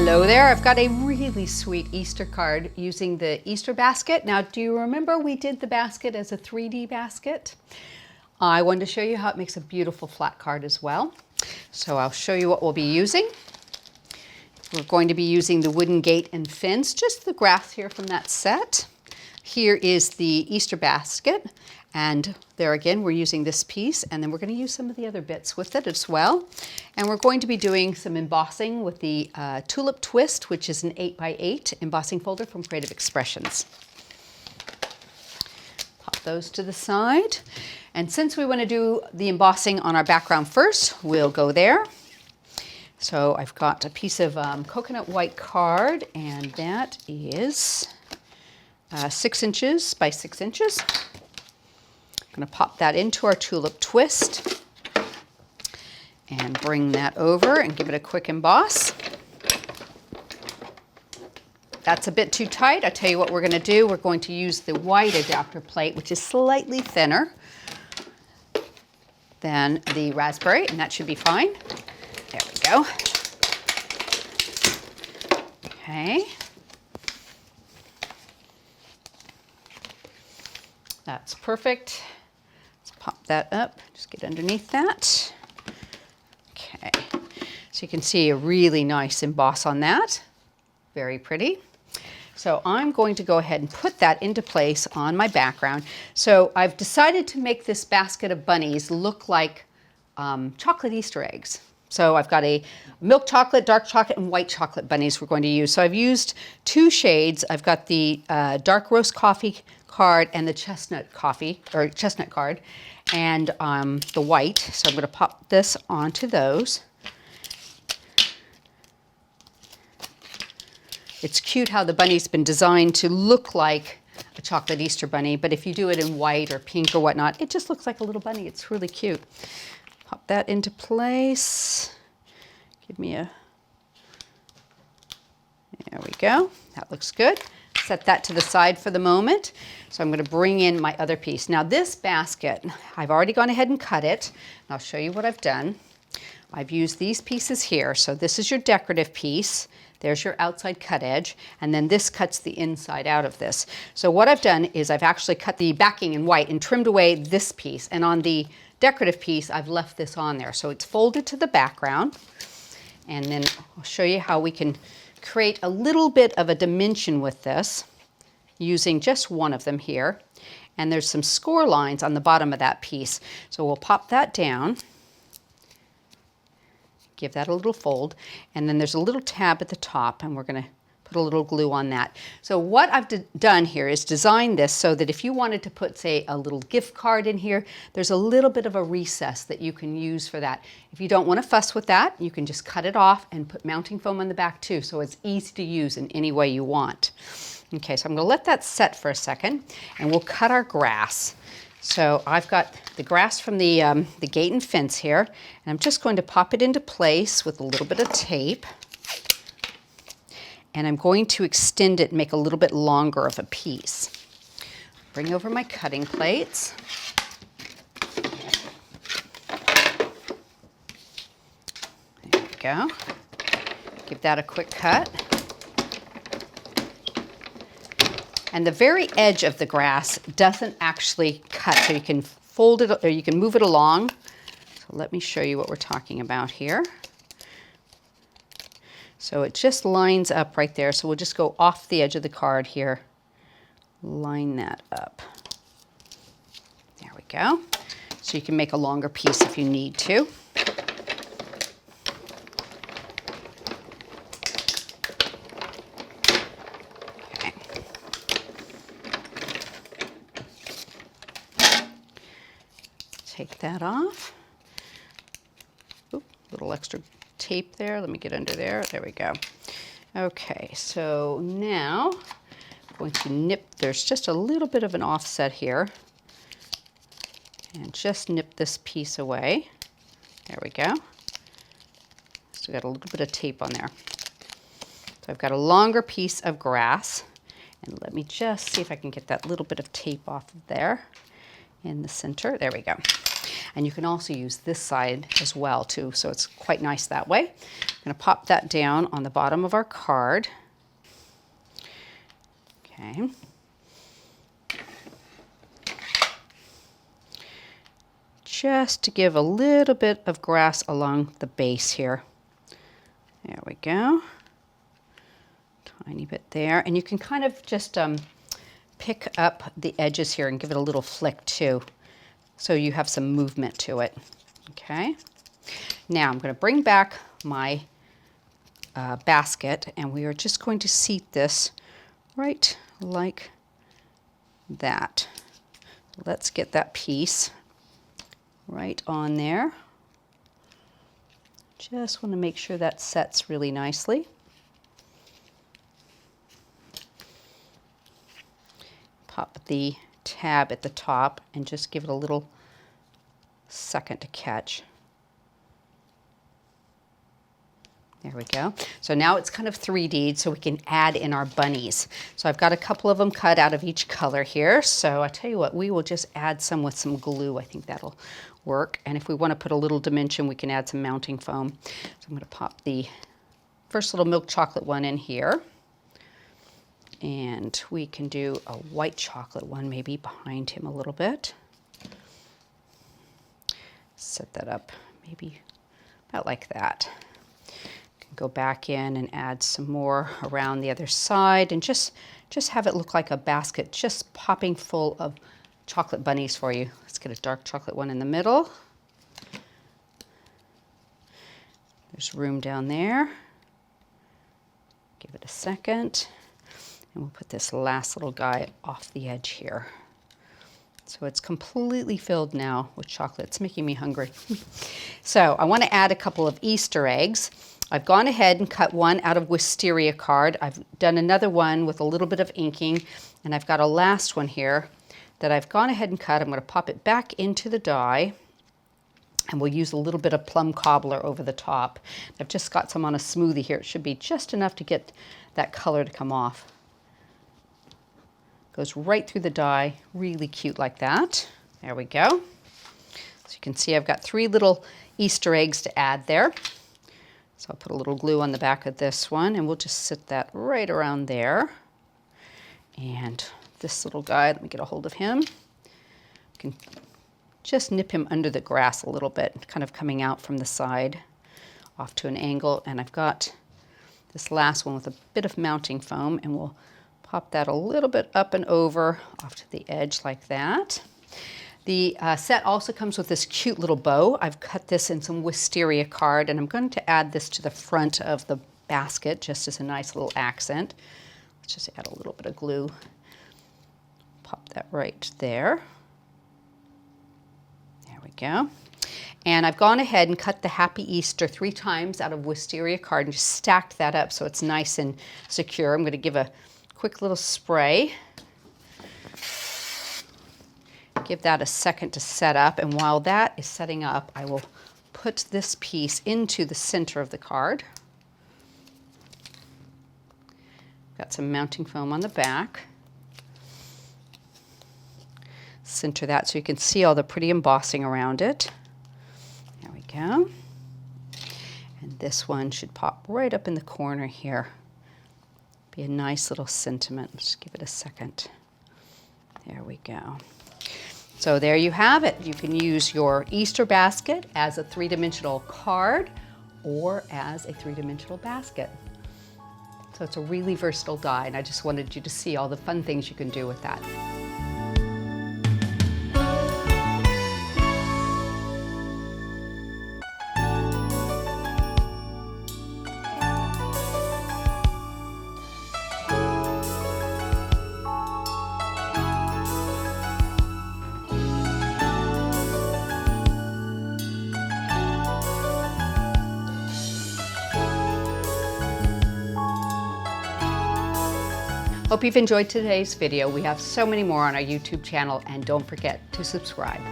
Hello there, I've got a really sweet Easter card using the Easter basket. Now, do you remember we did the basket as a 3D basket? I wanted to show you how it makes a beautiful flat card as well. So I'll show you what we'll be using. We're going to be using the wooden gate and fence, just the grass here from that set. Here is the Easter basket, and there again we're using this piece, and then we're going to use some of the other bits with it as well. And we're going to be doing some embossing with the Tulip Twist, which is an 8x8 embossing folder from Creative Expressions. Pop those to the side. And since we want to do the embossing on our background first, we'll go there. So I've got a piece of coconut white card, and that is 6 inches by 6 inches. I'm going to pop that into our Tulip Twist and bring that over and give it a quick emboss. That's a bit too tight. I'll tell you what we're going to do. We're going to use the white adapter plate, which is slightly thinner than the raspberry, and that should be fine. There we go. Okay. That's perfect. Let's pop that up. Just get underneath that. Okay. So you can see a really nice emboss on that. Very pretty. So I'm going to go ahead and put that into place on my background. So I've decided to make this basket of bunnies look like chocolate Easter eggs. So I've got a milk chocolate, dark chocolate, and white chocolate bunnies we're going to use. So I've used 2 shades. I've got the dark roast coffee card and the chestnut card, and the white. So I'm going to pop this onto those. It's cute how the bunny's been designed to look like a chocolate Easter bunny, but if you do it in white or pink or whatnot, it just looks like a little bunny. It's really cute. Pop that into place. Give me a, there we go. That looks good. Set that to the side for the moment. So I'm going to bring in my other piece. Now this basket, I've already gone ahead and cut it. And I'll show you what I've done. I've used these pieces here. So this is your decorative piece. There's your outside cut edge, and then this cuts the inside out of this. So what I've done is I've actually cut the backing in white and trimmed away this piece, and on the decorative piece I've left this on there. So it's folded to the background, and then I'll show you how we can create a little bit of a dimension with this using just one of them here. And there's some score lines on the bottom of that piece. So we'll pop that down. Give that a little fold, and then there's a little tab at the top, and we're going to put a little glue on that. So what I've done here is design this so that if you wanted to put, say, a little gift card in here, there's a little bit of a recess that you can use for that. If you don't want to fuss with that, you can just cut it off and put mounting foam on the back too, so it's easy to use in any way you want. Okay, so I'm going to let that set for a second, and we'll cut our grass. So I've got the grass from the gate and fence here, and I'm just going to pop it into place with a little bit of tape. And I'm going to extend it and make a little bit longer of a piece. Bring over my cutting plates. There we go. Give that a quick cut. And the very edge of the grass doesn't actually cut, so you can fold it or you can move it along. So let me show you what we're talking about here. So it just lines up right there. So we'll just go off the edge of the card here. Line that up. There we go. So you can make a longer piece if you need to. Okay. Take that off. Oop, little extra tape there. Let me get under there. There we go. Okay, so now I'm going to nip. There's just a little bit of an offset here. And just nip this piece away. There we go. So got a little bit of tape on there. So I've got a longer piece of grass. And let me just see if I can get that little bit of tape off of there in the center. There we go. And you can also use this side as well too, so it's quite nice that way. I'm going to pop that down on the bottom of our card. Okay. Just to give a little bit of grass along the base here. There we go. Tiny bit there. And you can kind of just pick up the edges here and give it a little flick too, so you have some movement to it. Okay. Now I'm going to bring back my basket, and we are just going to seat this right like that. Let's get that piece right on there. Just want to make sure that sets really nicely. Pop the tab at the top and just give it a little second to catch. There we go. So now it's kind of 3D'd, so we can add in our bunnies. So I've got a couple of them cut out of each color here. So I tell you what, we will just add some with some glue. I think that'll work. And if we want to put a little dimension, we can add some mounting foam. So I'm going to pop the first little milk chocolate one in here. And we can do a white chocolate one maybe behind him a little bit. Set that up maybe about like that. Go back in and add some more around the other side and just have it look like a basket just popping full of chocolate bunnies for you. Let's get a dark chocolate one in the middle. There's room down there. Give it a second. And we'll put this last little guy off the edge here. So it's completely filled now with chocolate. It's making me hungry. So I want to add a couple of Easter eggs. I've gone ahead and cut one out of Wisteria card. I've done another one with a little bit of inking, and I've got a last one here that I've gone ahead and cut. I'm going to pop it back into the die, and we'll use a little bit of Plum Cobbler over the top. I've just got some on a smoothie here. It should be just enough to get that color to come off. Goes right through the die, really cute like that. There we go. So you can see I've got 3 little Easter eggs to add there. So I'll put a little glue on the back of this one, and we'll just sit that right around there. And this little guy, let me get a hold of him. You can just nip him under the grass a little bit, kind of coming out from the side off to an angle. And I've got this last one with a bit of mounting foam, and we'll pop that a little bit up and over off to the edge like that. The set also comes with this cute little bow. I've cut this in some Wisteria card, and I'm going to add this to the front of the basket just as a nice little accent. Let's just add a little bit of glue. Pop that right there. There we go. And I've gone ahead and cut the Happy Easter 3 times out of Wisteria card and just stacked that up so it's nice and secure. I'm going to give a quick little spray. Give that a second to set up, and while that is setting up, I will put this piece into the center of the card. Got some mounting foam on the back. Center that so you can see all the pretty embossing around it. There we go. And this one should pop right up in the corner here. Be a nice little sentiment. Let's give it a second. There we go. So there you have it. You can use your Easter basket as a 3-dimensional card or as a 3-dimensional basket. So it's a really versatile die, and I just wanted you to see all the fun things you can do with that. Hope you've enjoyed today's video. We have so many more on our YouTube channel, and don't forget to subscribe.